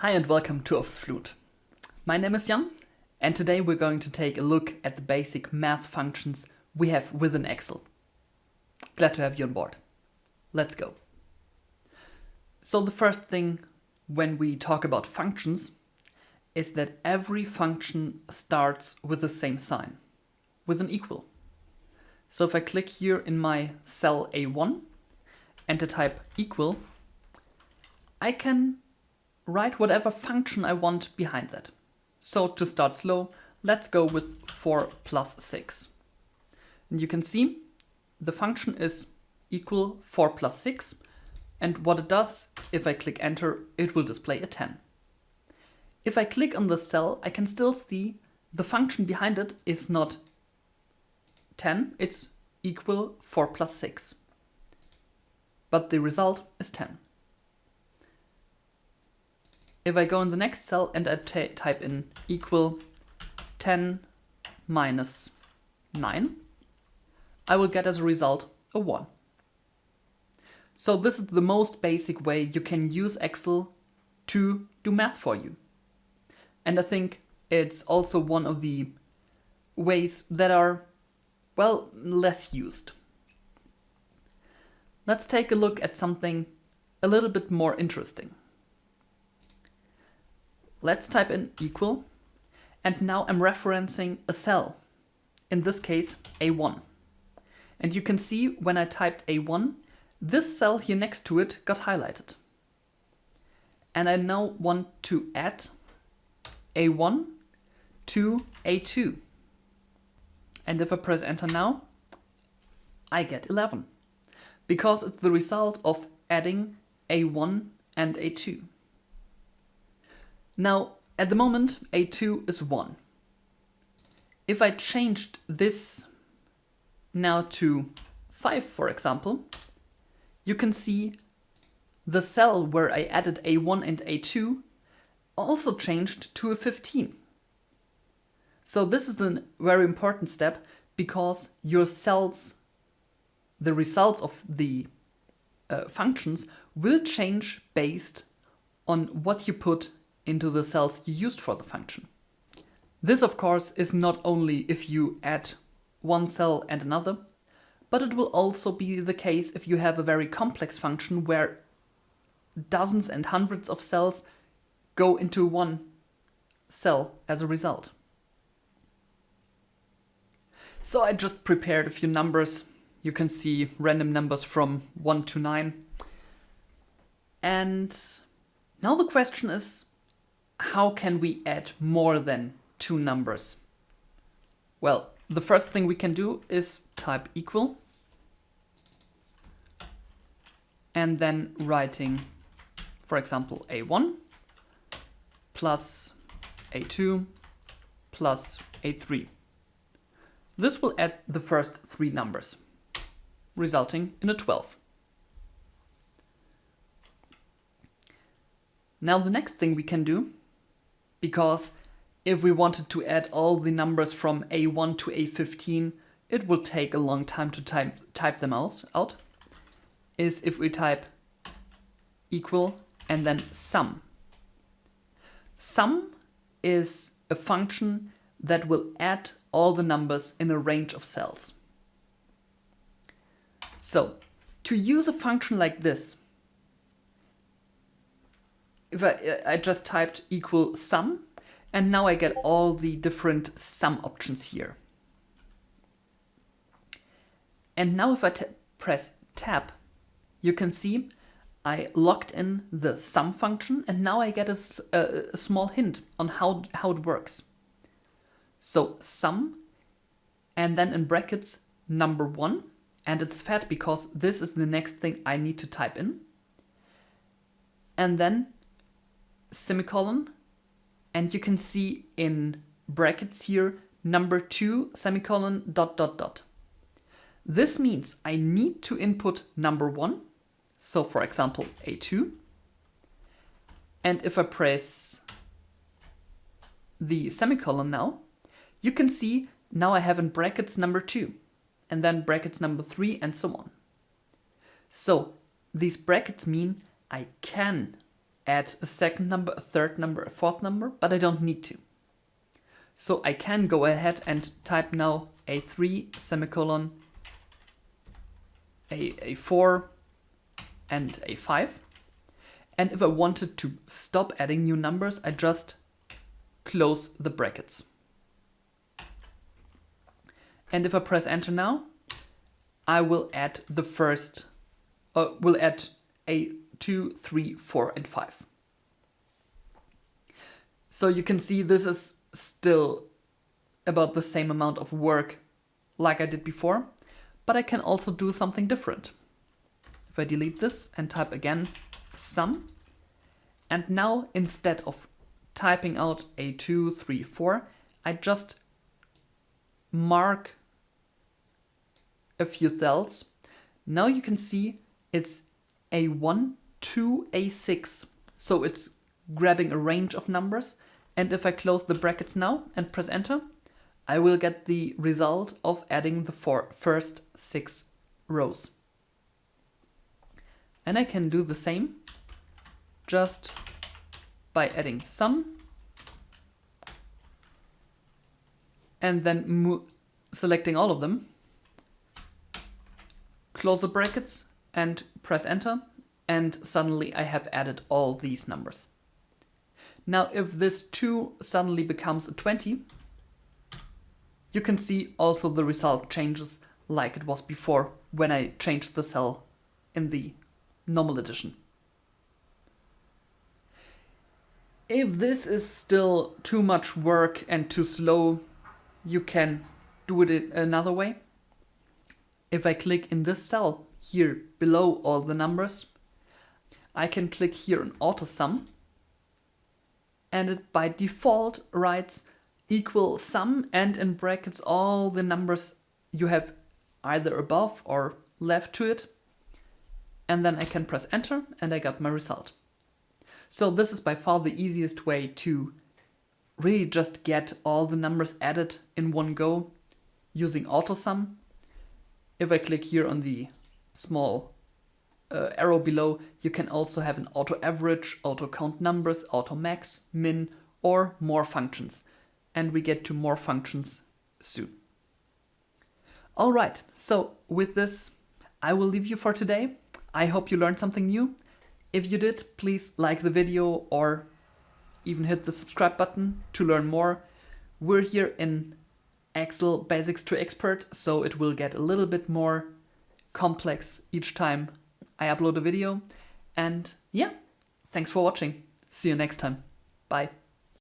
Hi and welcome to Office Fluent. My name is Jan, and today we're going to take a look at the basic math functions we have within Excel. Glad to have you on board. Let's go. So the first thing when we talk about functions is that every function starts with the same sign, with an equal. So if I click here in my cell A1 and I type equal, I can write whatever function I want behind that. So to start slow, let's go with 4 plus 6. And you can see the function is equal 4 plus 6. And what it does, if I click enter, it will display a 10. If I click on the cell, I can still see the function behind it is not 10, it's equal 4 plus 6. But the result is 10. If I go in the next cell and I type in equal 10 minus 9, I will get as a result a 1. So this is the most basic way you can use Excel to do math for you. And I think it's also one of the ways that are, well, less used. Let's take a look at something a little bit more interesting. Let's type in equal, and now I'm referencing a cell, in this case A1. And you can see when I typed A1, this cell here next to it got highlighted. And I now want to add A1 to A2. And if I press enter now, I get 11, because it's the result of adding A1 and A2. Now, at the moment, A2 is 1. If I changed this now to 5, for example, you can see the cell where I added A1 and A2 also changed to a 15. So this is a very important step because your cells, the results of the functions will change based on what you put into the cells you used for the function. This, of course, is not only if you add one cell and another, but it will also be the case if you have a very complex function where dozens and hundreds of cells go into one cell as a result. So I just prepared a few numbers. You can see random numbers from 1 to 9. And now the question is, how can we add more than 2 numbers? Well, the first thing we can do is type equal and then writing, for example, A1 plus A2 plus A3. This will add the first 3 numbers, resulting in a 12. Now the next thing we can do, because if we wanted to add all the numbers from A1 to A15, it will take a long time to type them out, is if we type equal and then sum. Sum is a function that will add all the numbers in a range of cells. So, to use a function like this, if I just typed equal sum, and now I get all the different sum options here. And now if I press tab, you can see I logged in the sum function, and now I get a small hint on how it works. So sum, and then in brackets number 1, and it's fat because this is the next thing I need to type in. And then semicolon, and you can see in brackets here number 2 semicolon dot dot dot. This means I need to input number 1, so for example A2, and if I press the semicolon now, you can see now I have in brackets number 2 and then brackets number 3 and so on. So these brackets mean I can add a second number, a third number, a fourth number, but I don't need to. So I can go ahead and type now A3 semicolon A4 and A5. And if I wanted to stop adding new numbers, I just close the brackets. And if I press enter now, I will add the first, will add A2, 3, 4, and 5. So you can see this is still about the same amount of work like I did before, but I can also do something different. If I delete this and type again sum, and now instead of typing out A2, 3, 4, I just mark a few cells. Now you can see it's A1 to A6, so it's grabbing a range of numbers. And if I close the brackets now and press enter, I will get the result of adding the first 6 rows. And I can do the same just by adding sum and then selecting all of them, close the brackets and press enter, and suddenly I have added all these numbers. Now if this 2 suddenly becomes a 20, you can see also the result changes like it was before when I changed the cell in the normal edition. If this is still too much work and too slow, you can do it another way. If I click in this cell here below all the numbers, I can click here on auto sum, and it by default writes equal sum and in brackets all the numbers you have either above or left to it. And then I can press enter and I got my result. So this is by far the easiest way to really just get all the numbers added in one go using AutoSum. If I click here on the small arrow below, you can also have an auto average, auto count numbers, auto max, min, or more functions. And we get to more functions soon. All right, so with this, I will leave you for today. I hope you learned something new. If you did, please like the video or even hit the subscribe button to learn more. We're here in Excel Basics to Expert, so it will get a little bit more complex each time I upload a video. And yeah, thanks for watching. See you next time. Bye.